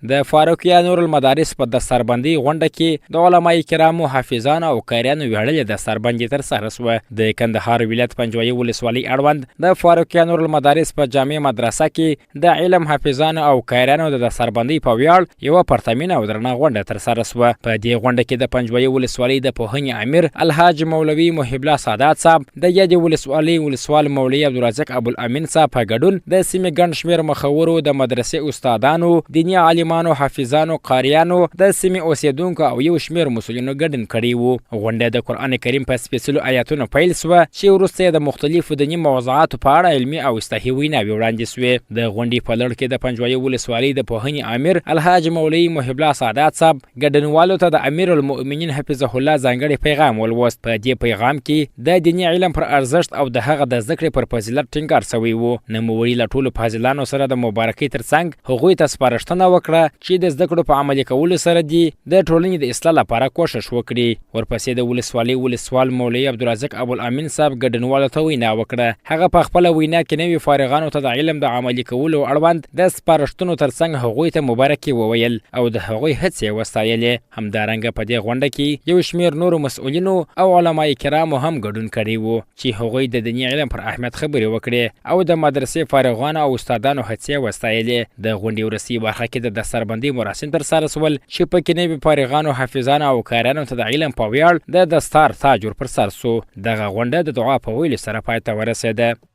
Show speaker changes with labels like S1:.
S1: د فاروقیه نور المدارس په دستربندي غونډه کې د علماء کرامو، حافظانو او قاریانو ویاړلې دستربندي ترسره شوه. د کندهار ولایت پنجوایي ولسوالۍ اړوند د فاروقیه نور المدارس په جامع مدرسه کې د علم، حافظانو او قاریانو د دستربندي په ویاړ یوه پرتمینه او درنه غونډه ترسره شوه. په دې غونډه کې د پنجوایي ولسوالۍ د پوهنې امیر الحاج مولوي محب الله سادات صاحب، د یادې ولسوالۍ ولسوال مولوي عبدالرزاق ابوالامین صاحب په ګډون د سیمې ګڼ شمېر مخورو، د مدرسې استادانو، دیني عالمانو، حافظانو، قاریانو، د سیمې اوسیدونکو او یو شمېر مسؤلینو ګډون کړی وو. غونډه د قرآن کریم په سپېڅلو آیاتونو پیل شوه چې وروسته یې د مختلفو دیني موضوعاتو په اړه علمي او اصلاحي ویناوې وړاندې شوې. د غونډې په لړ کې د پنجوایي ولسوالۍ د پوهنې امیر الحاج مولوي محب الله سادات صاحب ګډونوالو ته د امیر المؤمنین حفظه الله ځانګړی پیغام ولوست. په دې پیغام کې د دیني علم پر ارزښت او د هغه د زده کړې پر فضیلت ټینګار شوی وو. نوموړي له ټولو فاضلانو سره د مبارکۍ ترڅنګ هغوی ته سپارښتنه وکړه چې د زده کړو په عملي کولو سره دي د ټولنې د اصلاح لپاره کوښښ وکړي. ورپسې د ولسوالۍ ولسوال مولوي عبدالرزاق ابوالامین صاحب ګډونوالو ته وینا وکړه. هغه په خپله وینا کې نوي فارغانو ته د علم د عملي کولو اړوند د سپارښتنو ترڅنګ هغوی ته مبارکي وویل او د هغوی هڅې وستایلې. همدارنګه په دې غونډه کې یو شمېر نورو مسؤلینو او علماء کرامو هم ګډون کړی وو چې هغوی د دیني علم پر اهمیت خبرې وکړې او د مدرسې فارغانو او استادانو هڅې وستایلې. د غونډې وروستۍ برخه کې د دستربندۍ مراسم ترسره شول چې پکې نوي فارغانو، حافظانو او قاریانو ته د علم په ویاړ د دستار تاج ور پر سر سو. دغه غونډه د دعا په ویلو سره پای ته ورسېده.